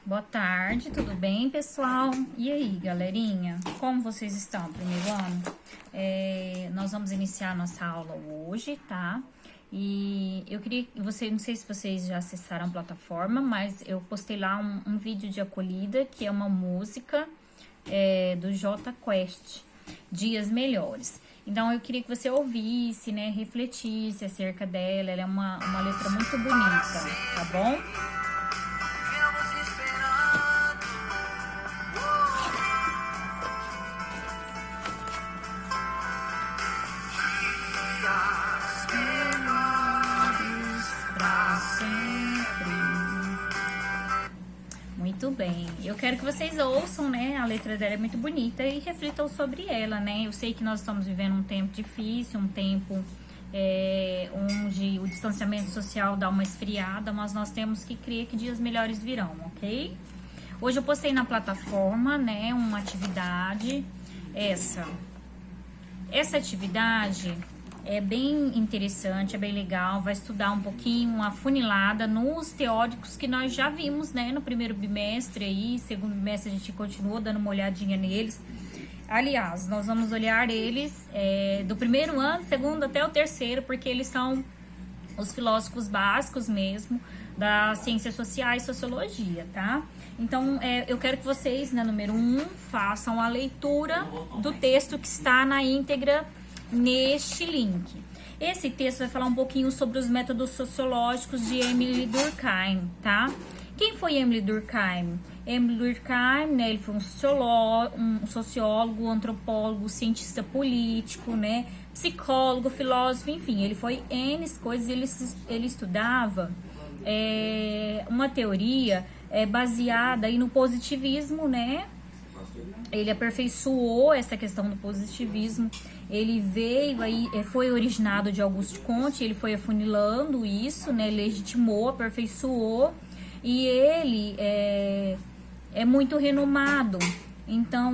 Boa tarde, tudo bem, pessoal? E aí, galerinha? Como vocês estão? Primeiro ano? Nós vamos iniciar a nossa aula hoje, tá? E eu queria que vocês, não sei se vocês já acessaram a plataforma, mas eu postei lá um vídeo de acolhida, que é uma música do Jota Quest, Dias Melhores. Então, eu queria que você ouvisse, né, refletisse acerca dela. Ela é uma letra muito bonita, tá bom? Muito bem, eu quero que vocês ouçam, né, a letra dela é muito bonita e reflitam sobre ela, né, eu sei que nós estamos vivendo um tempo difícil, um tempo onde o distanciamento social dá uma esfriada, mas nós temos que crer que dias melhores virão, ok? Hoje eu postei na plataforma, né, uma atividade, essa atividade é bem interessante, é bem legal, vai estudar um pouquinho a funilada nos teóricos que nós já vimos, né, no primeiro bimestre aí, segundo bimestre a gente continuou dando uma olhadinha neles. Aliás, nós vamos olhar eles do primeiro ano, segundo até o terceiro, porque eles são os filósofos básicos mesmo das ciências sociais e sociologia, tá? Então, eu quero que vocês, na número 1, façam a leitura do texto que está na íntegra neste link. Esse texto vai falar um pouquinho sobre os métodos sociológicos de Émile Durkheim, tá? Quem foi Émile Durkheim? Émile Durkheim, né, ele foi um sociólogo, antropólogo, cientista político, né, psicólogo, filósofo, enfim, ele foi N coisas, ele estudava uma teoria baseada aí no positivismo, né? Ele aperfeiçoou essa questão do positivismo. Ele veio aí, foi originado de Auguste Comte, ele foi afunilando isso, né? Legitimou, aperfeiçoou, e ele é muito renomado. Então,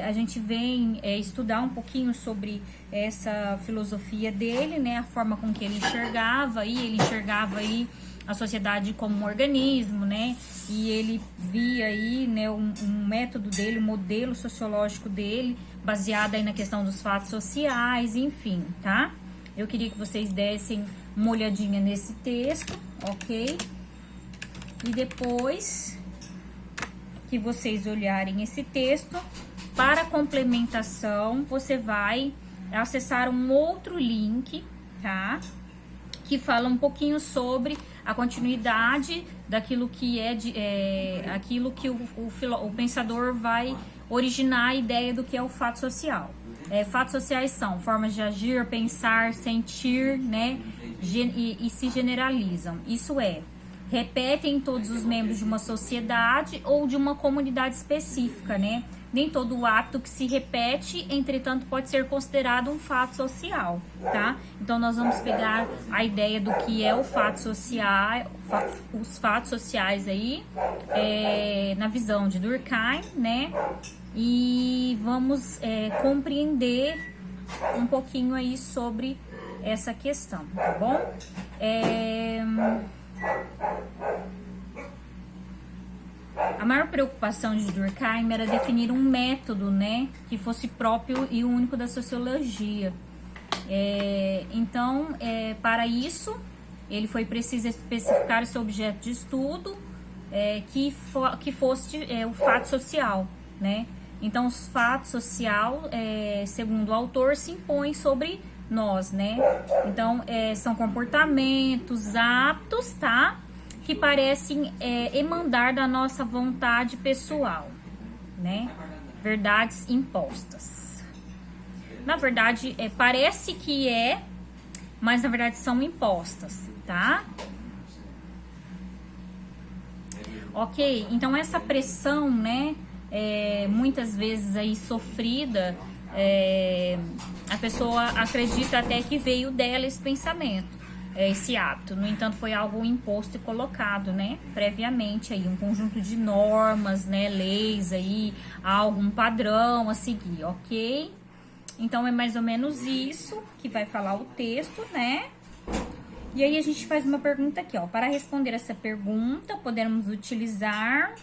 a gente vem estudar um pouquinho sobre essa filosofia dele, né? A forma com que ele enxergava aí a sociedade como um organismo, né? E ele via aí, né, um método dele, um modelo sociológico dele, baseado aí na questão dos fatos sociais, enfim, tá? Eu queria que vocês dessem uma olhadinha nesse texto, ok? E depois que vocês olharem esse texto, para complementação, você vai acessar um outro link, tá? Que fala um pouquinho sobre a continuidade daquilo que aquilo que o pensador vai originar a ideia do que é o fato social. Fatos sociais são formas de agir, pensar, sentir, né, e se generalizam. Isso repetem todos os membros de uma sociedade ou de uma comunidade específica, né? Nem todo o ato que se repete, entretanto, pode ser considerado um fato social, tá? Então, nós vamos pegar a ideia do que é o fato social, os fatos sociais aí, na visão de Durkheim, né? E vamos compreender um pouquinho aí sobre essa questão, tá bom? A maior preocupação de Durkheim era definir um método, né, que fosse próprio e único da sociologia. Então, para isso, ele foi preciso especificar esse objeto de estudo que fosse o fato social, né? Então, os fatos social, segundo o autor, se impõem sobre nós, né? Então, são comportamentos, atos, tá? Que parecem emanar da nossa vontade pessoal, né? Verdades impostas. Na verdade, parece que mas na verdade são impostas, tá? Ok, então essa pressão, né? Muitas vezes aí sofrida, a pessoa acredita até que veio dela esse pensamento. Esse hábito, no entanto, foi algo imposto e colocado, né, previamente aí, um conjunto de normas, né, leis aí, algum padrão a seguir, ok? Então, é mais ou menos isso que vai falar o texto, né? E aí a gente faz uma pergunta aqui, ó. Para responder essa pergunta, podemos utilizar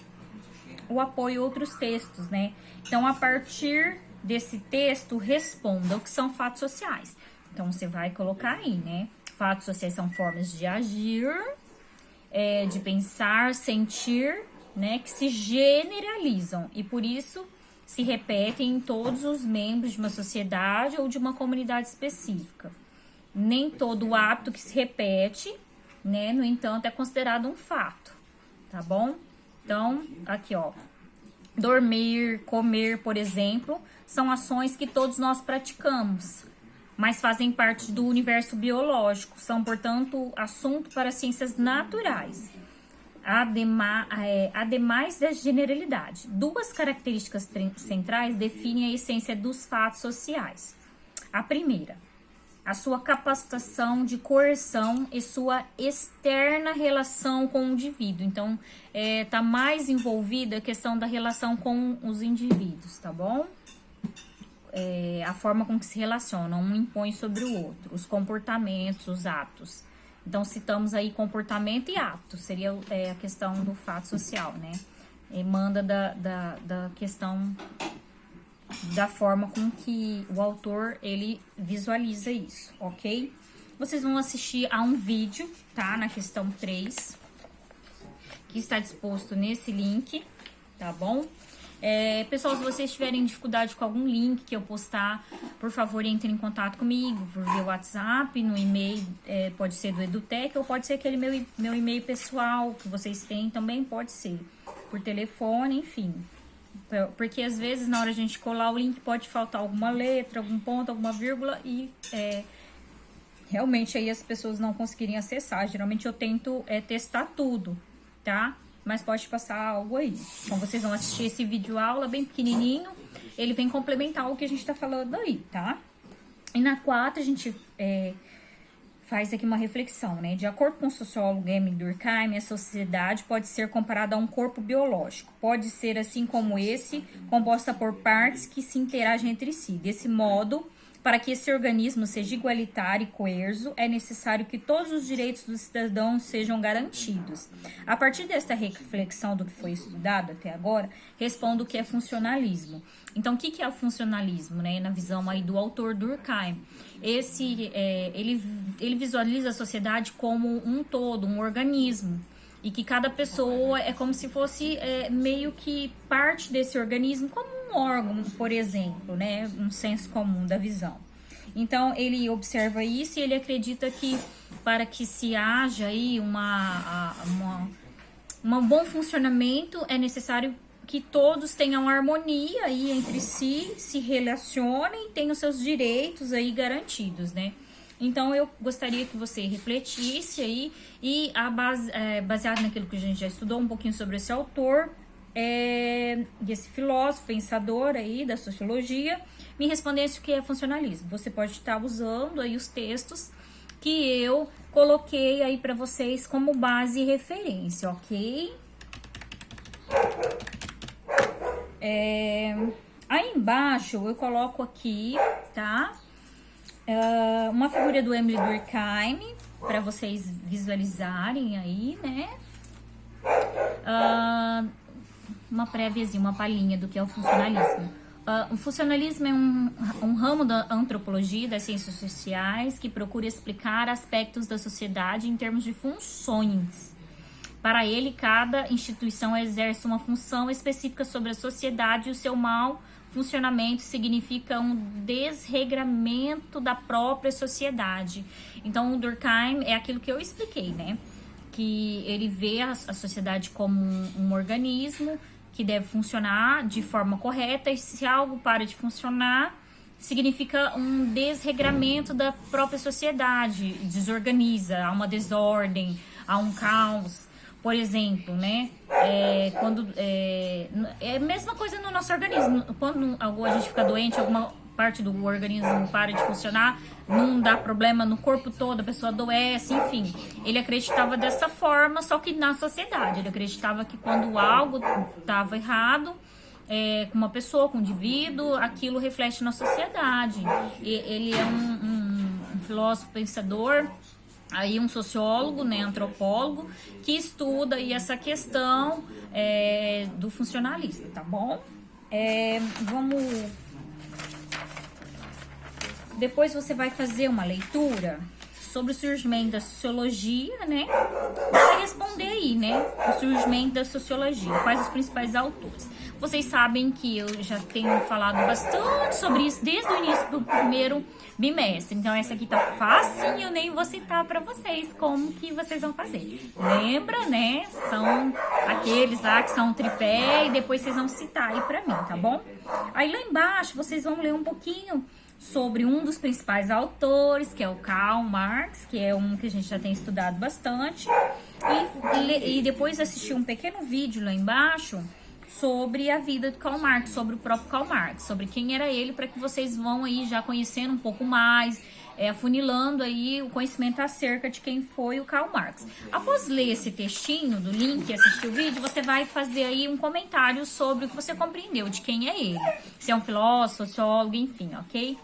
o apoio a outros textos, né? Então, a partir desse texto, responda o que são fatos sociais. Então, você vai colocar aí, né? Fatos sociais são formas de agir, de pensar, sentir, né? Que se generalizam e, por isso, se repetem em todos os membros de uma sociedade ou de uma comunidade específica. Nem todo hábito que se repete, né, no entanto, é considerado um fato, tá bom? Então, aqui, ó, dormir, comer, por exemplo, são ações que todos nós praticamos, mas fazem parte do universo biológico, são, portanto, assunto para ciências naturais. Ademais da generalidade, duas características centrais definem a essência dos fatos sociais. A primeira, a sua capacitação de coerção e sua externa relação com o indivíduo. Então, tá mais envolvida a questão da relação com os indivíduos, tá bom? A forma com que se relacionam, um impõe sobre o outro, os comportamentos, os atos. Então, citamos aí comportamento e ato, seria a questão do fato social, né? Emanda da questão da forma com que o autor, ele visualiza isso, ok? Vocês vão assistir a um vídeo, tá? Na questão 3, que está disposto nesse link, tá bom? Pessoal, se vocês tiverem dificuldade com algum link que eu postar, por favor, entrem em contato comigo por via WhatsApp, no e-mail, pode ser do Edutech ou pode ser aquele meu e-mail pessoal que vocês têm, também pode ser por telefone, enfim. Porque às vezes na hora de a gente colar o link pode faltar alguma letra, algum ponto, alguma vírgula e realmente aí as pessoas não conseguirem acessar. Geralmente eu tento testar tudo, tá? Mas pode passar algo aí. Então vocês vão assistir esse vídeo aula bem pequenininho, ele vem complementar o que a gente tá falando aí, tá? E na 4 a gente faz aqui uma reflexão, né? De acordo com o sociólogo Emile Durkheim, a sociedade pode ser comparada a um corpo biológico. Pode ser, assim como esse, composta por partes que se interagem entre si. Desse modo, para que esse organismo seja igualitário e coeso, é necessário que todos os direitos dos cidadãos sejam garantidos. A partir desta reflexão do que foi estudado até agora, respondo o que é funcionalismo. Então, o que é o funcionalismo, né? Na visão aí do autor Durkheim. Ele visualiza a sociedade como um todo, um organismo. E que cada pessoa é como se fosse meio que parte desse organismo, como um órgão, por exemplo, né? Um senso comum da visão. Então, ele observa isso e ele acredita que para que se haja aí um bom funcionamento, é necessário que todos tenham harmonia aí entre si, se relacionem e tenham seus direitos aí garantidos, né? Então, eu gostaria que você refletisse aí e, baseado naquilo que a gente já estudou um pouquinho sobre esse autor, desse filósofo, pensador aí da sociologia, me respondesse o que é funcionalismo. Você pode estar usando aí os textos que eu coloquei aí para vocês como base e referência, ok? Aí embaixo eu coloco aqui, tá? Uma figura do Emile Durkheim, para vocês visualizarem aí, né? Uma préviazinha, uma palhinha do que é o funcionalismo. O funcionalismo é um ramo da antropologia, das ciências sociais, que procura explicar aspectos da sociedade em termos de funções. Para ele, cada instituição exerce uma função específica sobre a sociedade e o seu mau funcionamento significa um desregramento da própria sociedade. Então, o Durkheim é aquilo que eu expliquei, né? Que ele vê a sociedade como um organismo que deve funcionar de forma correta, e se algo para de funcionar, significa um desregramento da própria sociedade, desorganiza, há uma desordem, há um caos. Por exemplo, né? É a mesma coisa no nosso organismo. Quando a gente fica doente, alguma parte do organismo para de funcionar, não dá problema no corpo todo, a pessoa adoece, enfim. Ele acreditava dessa forma, só que na sociedade. Ele acreditava que quando algo estava errado, com uma pessoa, com um indivíduo, aquilo reflete na sociedade. Ele é um filósofo pensador aí um sociólogo, né, antropólogo, que estuda aí essa questão do funcionalismo, tá bom? Vamos... Depois você vai fazer uma leitura sobre o surgimento da sociologia, né? Vai responder aí, né? O surgimento da sociologia, quais os principais autores. Vocês sabem que eu já tenho falado bastante sobre isso desde o início do primeiro bimestre. Então, essa aqui tá facinho, eu nem vou citar para vocês como que vocês vão fazer. Lembra, né? São aqueles lá que são tripé e depois vocês vão citar aí para mim, tá bom? Aí lá embaixo vocês vão ler um pouquinho sobre um dos principais autores, que é o Karl Marx, que é um que a gente já tem estudado bastante. E depois assistir um pequeno vídeo lá embaixo sobre a vida do Karl Marx, sobre o próprio Karl Marx, sobre quem era ele, para que vocês vão aí já conhecendo um pouco mais, afunilando aí o conhecimento acerca de quem foi o Karl Marx. Após ler esse textinho do link e assistir o vídeo, você vai fazer aí um comentário sobre o que você compreendeu, de quem é ele. Se é um filósofo, sociólogo, enfim, ok?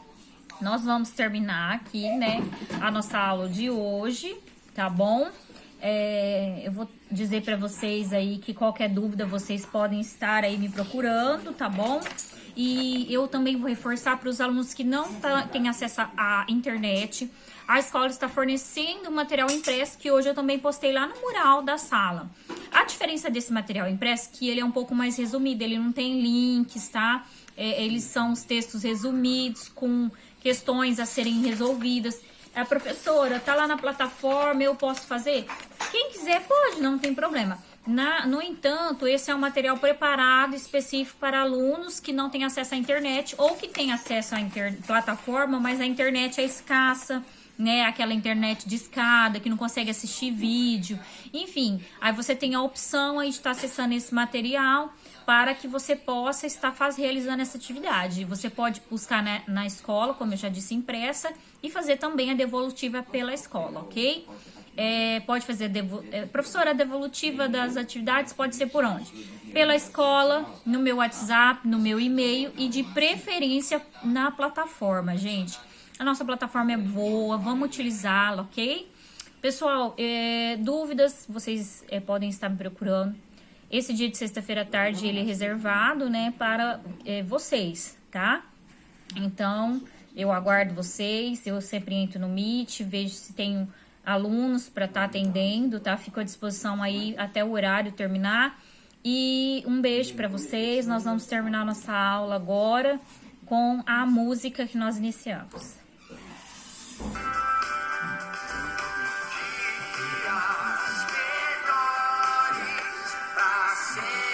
Nós vamos terminar aqui, né, a nossa aula de hoje, tá bom? Eu vou dizer para vocês aí que qualquer dúvida vocês podem estar aí me procurando, tá bom? E eu também vou reforçar para os alunos que não têm acesso à internet. A escola está fornecendo material impresso, que hoje eu também postei lá no mural da sala. A diferença desse material impresso é que ele é um pouco mais resumido, ele não tem links, tá? Eles são os textos resumidos com questões a serem resolvidas. A professora tá lá na plataforma, eu posso fazer? Quem quiser pode, não tem problema. No entanto, esse é um material preparado específico para alunos que não têm acesso à internet ou que têm acesso à plataforma, mas a internet é escassa, né? Aquela internet de escada, que não consegue assistir vídeo. Enfim, aí você tem a opção aí de estar acessando esse material para que você possa estar realizando essa atividade. Você pode buscar na escola, como eu já disse, impressa, e fazer também a devolutiva pela escola, ok? Pode fazer, professora, a devolutiva das atividades pode ser por onde? Pela escola, no meu WhatsApp, no meu e-mail e de preferência na plataforma, gente. A nossa plataforma é boa, vamos utilizá-la, ok? Pessoal, dúvidas, vocês podem estar me procurando. Esse dia de sexta-feira à tarde, ele é reservado, né, para vocês, tá? Então, eu aguardo vocês, eu sempre entro no Meet, vejo se tenho alunos para estar atendendo, tá? Fico à disposição aí até o horário terminar. E um beijo para vocês, nós vamos terminar nossa aula agora com a música que nós iniciamos. Say